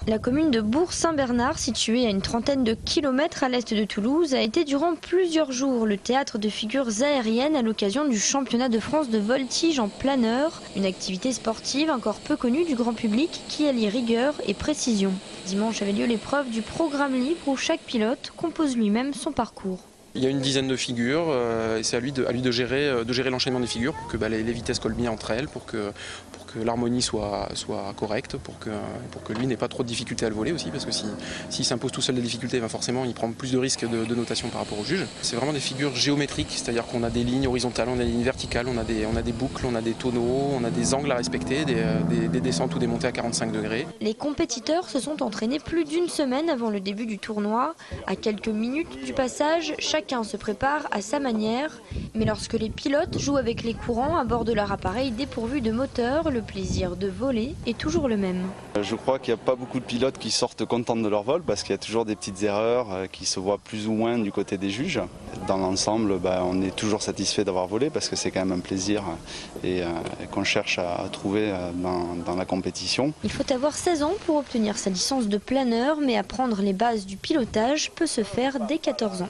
La commune de Bourg-Saint-Bernard, située à une trentaine de kilomètres à l'est de Toulouse, a été durant plusieurs jours le théâtre de figures aériennes à l'occasion du championnat de France de voltige en planeur, une activité sportive encore peu connue du grand public qui allie rigueur et précision. Dimanche avait lieu l'épreuve du programme libre où chaque pilote compose lui-même son parcours. Il y a une dizaine de figures et c'est à lui de gérer l'enchaînement des figures pour que les vitesses collent bien entre elles, pour que l'harmonie soit correcte, pour que lui n'ait pas trop de difficultés à le voler aussi, parce que s'il s'impose tout seul des difficultés, forcément il prend plus de risques de notation par rapport au juge. C'est vraiment des figures géométriques, c'est-à-dire qu'on a des lignes horizontales, on a des lignes verticales, on a des boucles, on a des tonneaux, on a des angles à respecter, des descentes ou des montées à 45 degrés. Les compétiteurs se sont entraînés plus d'une semaine avant le début du tournoi. À quelques minutes du passage, chacun se prépare à sa manière. Mais lorsque les pilotes jouent avec les courants à bord de leur appareil dépourvu de moteur, le plaisir de voler est toujours le même. Je crois qu'il n'y a pas beaucoup de pilotes qui sortent contents de leur vol parce qu'il y a toujours des petites erreurs qui se voient plus ou moins du côté des juges. Dans l'ensemble, on est toujours satisfait d'avoir volé parce que c'est quand même un plaisir et qu'on cherche à trouver dans la compétition. Il faut avoir 16 ans pour obtenir sa licence de planeur, mais apprendre les bases du pilotage peut se faire dès 14 ans.